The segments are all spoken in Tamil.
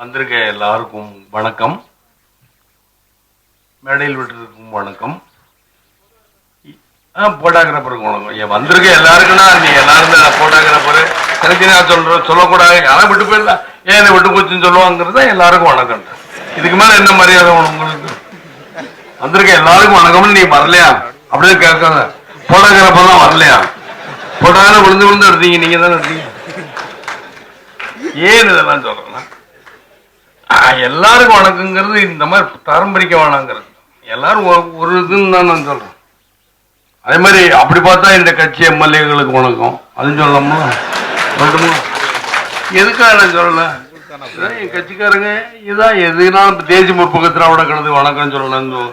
வந்திருக்க எல்லாருக்கும் வணக்கம். மேடையில் விட்டுருக்கும் வணக்கம். போட்டோகிராஃபருக்கு வணக்கம். வந்திருக்க எல்லாருக்குன்னா நீ எல்லாருமே போட்டோகிராஃபரு தனித்தனியா சொல்லக்கூடாது. யாரும் விட்டு போயிடல, ஏன் விட்டு போச்சுன்னு சொல்லுவாங்கிறத எல்லாருக்கும் வணக்கம். இதுக்கு மேல என்ன மரியாதை உங்களுக்கு? வந்திருக்க எல்லாருக்கும் வணக்கம்னு நீ வரலையா அப்படின்னு கேட்காத. போட்டோகிராஃபர் தான் வரலையா? போட்டோகிராஃபர் விழுந்து விழுந்து எடுத்தீங்க, நீங்க தானே எடுத்தீங்க. ஏன் இதெல்லாம் சொல்றேன்னா, எல்லாருக்கும் வணக்கங்கிறது இந்த மாதிரி தரம் பிரிக்க வேணாங்கிறது. எல்லாரும் ஒரு இதுன்னு தான் நான் சொல்றேன். அதே மாதிரி அப்படி பார்த்தா இந்த கட்சி எம்எல்ஏகளுக்கு வணக்கம் அதுன்னு சொல்லலாமா? எதுக்காக நான் சொல்லல, என் கட்சிக்காரங்க இதான் எதுனா தேசிய முற்போக்கு திராவிட கழகத்துக்கு வணக்கம் சொல்லணும்.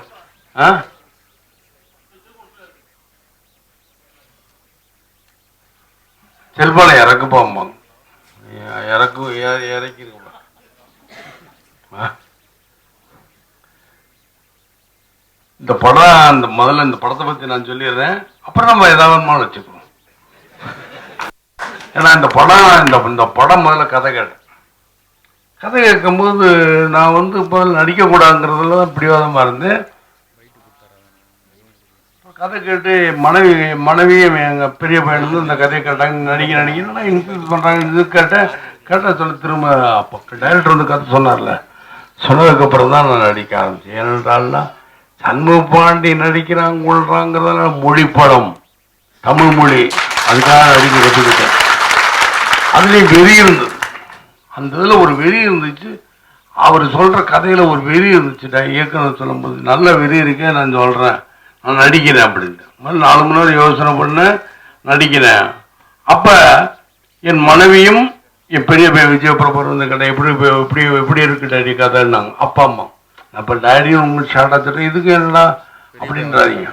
செல்பாலை இறக்குப்பாம்பாங்க, இறக்கி இந்த படம். அந்த முதல்ல இந்த படத்தை பத்தி நான் சொல்லிடுறேன், அப்புறம் நம்ம ஏதாவது வச்சுக்கணும். ஏன்னா இந்த படம் முதல்ல கதை கேட்டேன். கதை கேட்கும்போது நான் இப்போ நடிக்கக்கூடாதுங்கிறதுல தான் பிடிவாதமா இருந்தேன். கதை கேட்டு மனைவியும் எங்க பெரிய பையனும் இந்த கதையை கேட்டாங்க. நடிக்கணும்னா இன்க்ரீஸ் பண்றாங்க. இது கேட்ட சொல்லி திரும்ப அப்போ டைரக்டர் வந்து கதை சொன்னார்ல, சொன்னதுக்கப்புறம் தான் நான் நடிக்க ஆரம்பிச்சேன். ஏனென்றால்னா சண்முக பாண்டி நடிக்கிறாங்க கொள்றாங்கிறதால மொழி படம், தமிழ் மொழி, அதுக்காக நடிக்க கற்றுக்கிட்டேன். அதுலேயும் வெறி இருந்தது. அந்த இதில் ஒரு வெறி இருந்துச்சு. அவர் சொல்ற கதையில ஒரு வெறி இருந்துச்சு. இயக்குனர் சொல்லும்போது நல்ல வெறி இருக்கே, நான் சொல்றேன், நான் நடிக்கிறேன் அப்படின்ட்டு. 4 மணி நேரம் யோசனை பண்ண நடிக்கிறேன். அப்ப என் மனைவியும் என் பெரிய பையன் விஜயபிரபர் வந்து கடை எப்படி இருக்கு டாடி கதைன்னாங்க. அப்பா அம்மா அப்ப டாடியும் உங்களுக்கு ஷார்ட்டா சொல்றேன், இதுக்கு என்னடா அப்படின்றாதீங்க,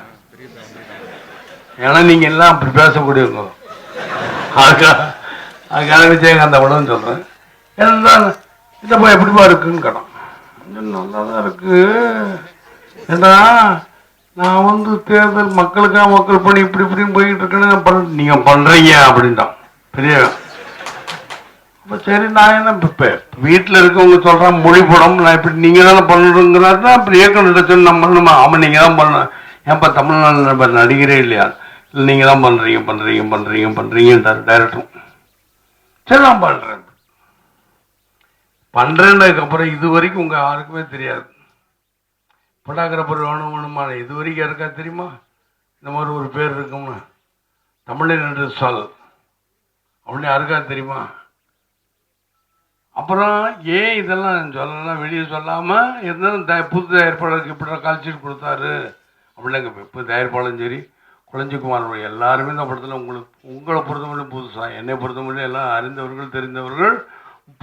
ஏன்னா நீங்க எல்லாம் அப்படி பேசக்கூடியவங்க. அதுக்காக விஜயகாந்த் அவ்வளவுன்னு சொல்றேன். ஏன்னா இதப்பா எப்படிப்பா இருக்குன்னு கேட்டான். நல்லாதான் இருக்கு. ஏன்னா நான் தேர்தல் மக்களுக்காக மக்கள் பணி இப்படி இப்படின்னு போயிட்டு இருக்கேன்னு நீங்க பண்றீங்க அப்படின்ட்டான் பெரிய. அப்ப சரி, நான் என்ன இப்ப வீட்டுல இருக்கவங்க சொல்றேன் மொழி படம் நான் இப்படி நீங்க தானே பண்ணுறோங்கிறாருன்னா அப்படி இயக்கணும் சொல்லி நம்ம பண்ணணுமா? ஆமா நீங்க தான் பண்ண. ஏன்ப்பா தமிழ்நாடு நடிகரே இல்லையா? இல்லை நீங்க தான் பண்றீங்கன்றாரு டைரக்டரும். சரி நான் பண்றேன்னதுக்கு அப்புறம் இது வரைக்கும் உங்க யாருக்குமே தெரியாது போட்டோகிராஃபர் வேணுமான. இது வரைக்கும் யாருக்கா தெரியுமா இந்த மாதிரி ஒரு பேர் இருக்கும்னு? தமிழன் என்று சொல் அப்படின்னு யாருக்கா தெரியுமா? அப்புறம் ஏன் இதெல்லாம் சொல்லலாம், வெளியே சொல்லாம இருந்தாலும் புது தயாரிப்பாளருக்கு இப்படி கால்ஷீட் கொடுத்தாரு அப்படின்னாங்க. இப்போ தயாரிப்பாளரும் சரி, குளஞ்சிக்குமார் எல்லாருமே இந்த படத்தில் உங்களை பொறுத்தவரையும் புதுசா, என்னை பொறுத்தவரையும் எல்லாம் அறிந்தவர்கள் தெரிந்தவர்கள்.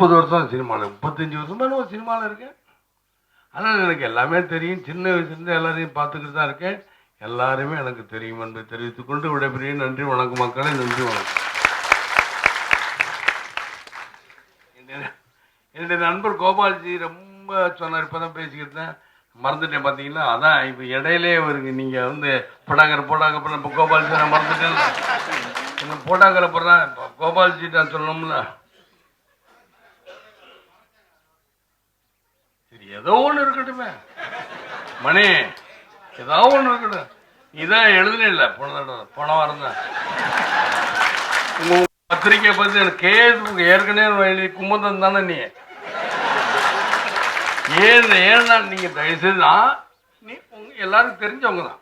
30 வருஷம் சினிமாவில், 35 வருஷமா நான் சினிமாவில் இருக்கேன். ஆனால் எனக்கு எல்லாமே தெரியும். சின்ன வயசுலேருந்து எல்லாரையும் பார்த்துக்கிட்டு தான் இருக்கேன். எல்லாருமே எனக்கு தெரியும் என்பதை தெரிவித்துக் கொண்டு விடைபெரிய நன்றி வணக்கம் மக்களே. நன்றி வணக்கம். என்னுடைய நண்பர் கோபால்ஜி ரொம்ப சொன்னார், இப்போதான் பேசிக்கிட்டு தான் மறந்துட்டேன் பார்த்தீங்களா? அதான் இப்போ இடையிலே வருங்க. நீங்கள் போட்டாகிராஃபர் இப்போ கோபால்ஜி நான் மறந்துட்டேன். போட்டாகிராஃபர் தான் கோபால்ஜி நான் சொல்லணும்ல. சரி, ஏதோ ஒன்று இருக்கட்டுமே மணி, ஏதோ ஒன்று இருக்கட்டும். இதான் எழுதுனே இல்லை போன வாரம் தான் உங்க பத்திரிக்கை பத்தி எனக்கு ஏற்கனவே எழுதி கும்பந்தம் தானே நீ. ஏன்னா நீங்க தயவுசெய்து நீ எல்லாருக்கும் தெரிஞ்சவங்க தான்.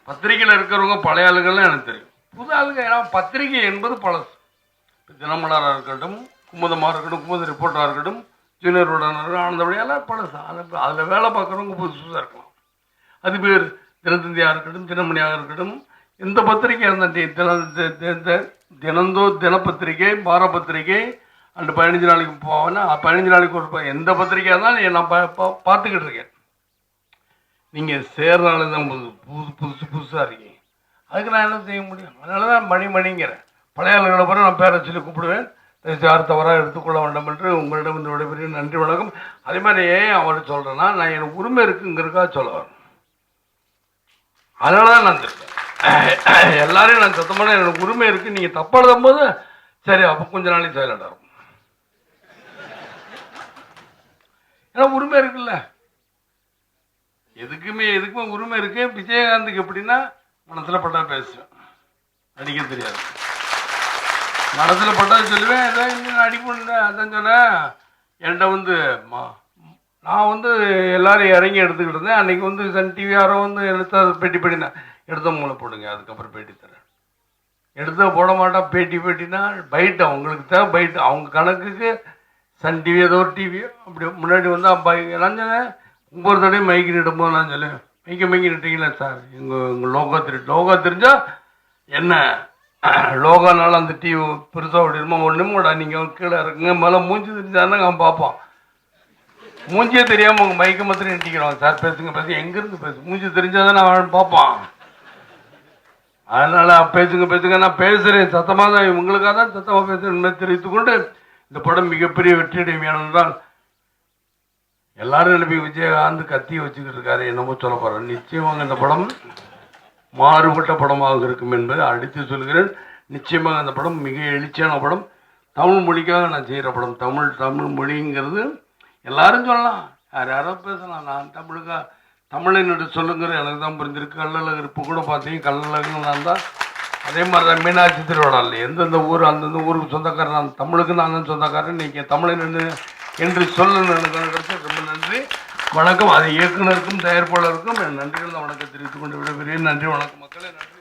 பத்திரிகையில் இருக்கிறவங்க பழைய ஆளுகள்லாம் எனக்கு தெரியும், புது ஆளுங்க. ஏன்னா பத்திரிகை என்பது பழசு. தினமலராக இருக்கட்டும், குமுதமாக இருக்கட்டும், குமுத ரிப்போர்ட்டாக இருக்கட்டும், ஜூனியர் உடனே ஆனந்தபடியெல்லாம் பழசு. அதில் வேலை பார்க்குறவங்க புதுசாக இருக்கலாம். அது பேர் தினத்தந்தியாக இருக்கட்டும், தினமணியாக இருக்கட்டும், எந்த பத்திரிகையாக இருந்தால் தினப்பத்திரிகை, வார பத்திரிகை, அந்த 15 நாளைக்கு போவேன்னா 15 நாளைக்கு ஒரு எந்த பத்திரிகையாக இருந்தாலும் நான் பார்த்துக்கிட்டு இருக்கேன். நீங்கள் சேர்றால தான் புதுசாக இருக்கீங்க. அதுக்கு நான் என்ன செய்ய முடியும்? அதனால தான் மணிங்கிறேன். பழைய ஆளுகளை பிறகு நான் பேரை சொல்லி கூப்பிடுவேன். யார் தவறாக எடுத்துக்கொள்ள வேண்டாம் என்று உங்களிடம் இந்த விடைபெரிய நன்றி வணக்கம். அதே மாதிரி ஏன் அவர் சொல்கிறேன்னா, நான் எனக்கு உரிமை இருக்குங்கிறதுக்காக சொல்ல வரேன். அதனால தான் நான் சொல்கிறேன். எல்லாரையும் நான் சத்தமான எனக்கு உரிமை இருக்கு. நீங்க தப்பா எழுதும் போது சரி, அப்ப கொஞ்ச நாளைக்கு சைலண்டா இருக்கும். ஏன்னா உரிமை இருக்குல்ல, எதுக்குமே உரிமை இருக்கு. விஜயகாந்துக்கு எப்படின்னா மனசுல பட்டா பேசுவேன், நடிக்க தெரியாது. மனசுல பட்டா சொல்லுவேன், ஏதாவது அடிப்பண்ண. அதான் சொன்னேன், என்கிட்ட நான் எல்லாரும் இறங்கி எடுத்துக்கிட்டு இருந்தேன். அன்னைக்கு சன் டிவி யாரோ எடுத்தா பேட்டி பேட்டினா எடுத்த மூளை போடுங்க, அதுக்கப்புறம் பேட்டி தரேன். எடுத்த போட மாட்டா பேட்டினா பைட், அவங்களுக்கு தேவை பைட். அவங்க கணக்குக்கு சன் டிவி ஏதோ ஒரு டிவி அப்படி முன்னாடி நான் சொன்னேன், ஒவ்வொரு தடையும் மைக்கு நிடும்போது நான் சொல்லுவேன், மைக்கு நிட்டீங்களா சார், உங்கள் லோகோ தெரிஞ்சா என்ன லோகோனால அந்த டிவி பெருசாக ஓடிடுமா, ஒன்றுமோடா நீங்கள் கீழே இருக்குங்க மேலே மூஞ்சி தெரிஞ்சாருன்னா அவன் பார்ப்பான். மூஞ்சியே தெரியாமல் உங்கள் மைக்கை மாத்திரம் நிட்டிக்கிறான். சார் பேசுங்க எங்கேருந்து பேசு, மூஞ்சி தெரிஞ்சாதானே அவன் பார்ப்பான். அதனால பேசுங்க, நான் பேசுறேன் சத்தமாக தான், இவங்களுக்காக தான் சத்தமாக பேசுறேன் தெரிவித்துக் கொண்டு, இந்த படம் மிகப்பெரிய வெற்றியடையும். ஏனென்றால் எல்லாரும் நினைப்பி விஜயகாந்த் கத்தியை வச்சுக்கிட்டு இருக்காரு, என்னமோ சொல்ல போறேன். நிச்சயமாக இந்த படம் மாறுபட்ட படமாக இருக்கும் என்பதை அடித்து சொல்கிறேன். நிச்சயமாக அந்த படம் மிக எழுச்சியான படம். தமிழ் மொழிக்காக நான் செய்கிற படம். தமிழ் மொழிங்கிறது எல்லாரும் சொல்லலாம், யாரோ பேசலாம். நான் தமிழை சொல்லுங்கிற எனக்கு தான் புரிஞ்சிருக்கு. கள்ளழகர் இப்போ கூட பார்த்தீங்க, கள்ளழகன்னு நான் தான். அதே மாதிரி தான் மீனாட்சி திருவிழா இல்லை, எந்தெந்த ஊர் அந்தந்த ஊருக்கு சொந்தக்காரன். நான் தமிழுக்கு நான் தான் சொந்தக்காரன். நீங்கள் தமிழை என்று சொல்லணும். எனக்கு ரொம்ப நன்றி, வணக்கம். அது இயக்குனருக்கும் தயாரிப்பாளருக்கும் என் நன்றிகள் தான் வணக்கம் தெரிவித்துக் கொண்டு விடைபெறுகிறேன். நன்றி, வணக்கம் மக்களே, நன்றி,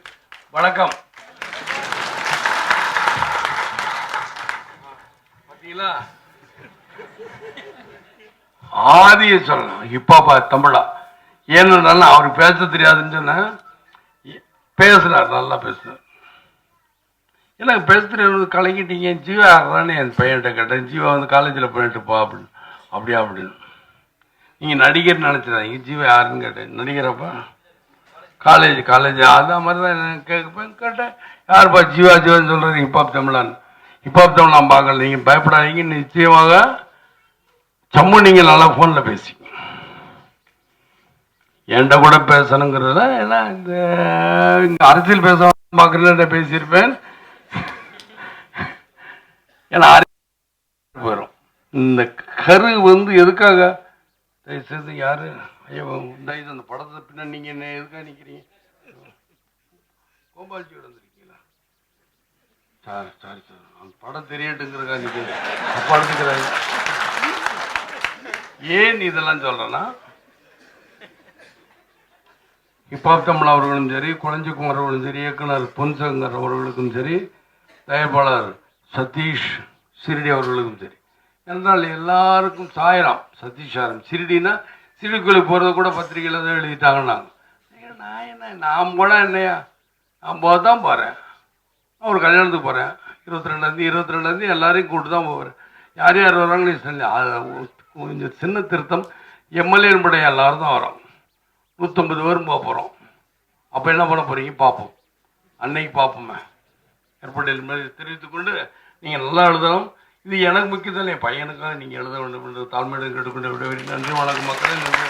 வணக்கம். பார்த்தீங்களா, ஆதியை சொல்லலாம் இப்பா தமிழா. ஏன்னு அவருக்கு பேச தெரியாதுன்னு சொன்ன, பேசுனார், நல்லா பேசுனார். எனக்கு பேச தெரியாது, கலங்கிட்டீங்க. ஜீவா தானே என் பையன்கிட்ட கேட்டேன். ஜீவா காலேஜில் போயிட்டு போ அப்படின்னு. அப்படின்னு நீங்கள் நடிகர் நினச்சிடாதீங்க. ஜீவா யாருன்னு கேட்டேன். நடிகரப்பா, காலேஜ் அதான் மாதிரி தான் கேட்டேன். யாருப்பா ஜீவான்னு சொல்கிறது? ஹிப்ஹாப் தமிழான்னு. ஹிப்ஹாப் தமிழ் நான் பார்க்கல, நீங்கள் பயப்படாதீங்க. நிச்சயமாக சம்மு நீங்கள் நல்லா ஃபோனில் பேசி என்கிட்ட கூட பேசணுங்கிறத, ஏன்னா இந்த அரசியல் பேச பார்க்குறேன் பேசியிருப்பேன். ஏன்னா வரும் இந்த கரு எதுக்காக தயவுசெய்து யாரு ஐயோ தயவு அந்த படத்தை பின்னாடி நீங்கள் என்ன எதுக்காக நிற்கிறீங்க? கோபால்ஜியோட வந்துருக்கீங்களா? சாரி அந்த படம் தெரியட்டுங்கிறக்கா நிற்கிறேன். அப்பா எடுத்துக்கிறாங்க. ஏன் இதெல்லாம் சொல்றேன்னா, ஹிப்ஹாப் தமிழ் அவர்களும் சரி, குழஞ்சிக்குமார் அவர்களும் சரி, இயக்குனர் பொன்சங்கர் அவர்களுக்கும் சரி, தயாரிப்பாளர் சதீஷ் சிரிடி அவர்களுக்கும் சரி, என்றால் எல்லாருக்கும் சாயலாம். சதீஷ் சாரம் சிரிடினா சிறுக்குள்ளே போகிறத கூட பத்திரிகையில் தான் எழுதிட்டாங்கன்னாங்க. நான் போனால் என்னையா, நான் போக தான் போகிறேன். நான் ஒரு கல்யாணத்துக்கு போகிறேன், 22 எல்லாரையும் கூப்பிட்டு தான் போகிறேன். யார் யார் வர்றாங்கன்னு சொல்லி கொஞ்சம் சின்ன திருத்தம். எம்எல்ஏ படைய எல்லாரும் தான் வரோம், 150 பேரும் போக போகிறோம். அப்போ என்ன பண்ண போகிறீங்க பார்ப்போம், அன்னைக்கு பார்ப்போமே. ஏற்பட்டியல் மாதிரி தெரிவித்துக்கொண்டு நீங்கள் நல்லா எழுதணும். இது எனக்கு முக்கியத்தில் என் பையனுக்காக நீங்கள் எழுத வேண்டும் என்று தாழ்மையுடன் கேட்டுக்கொண்டு விட. நன்றி, வணக்கம் மக்களே, நன்றி.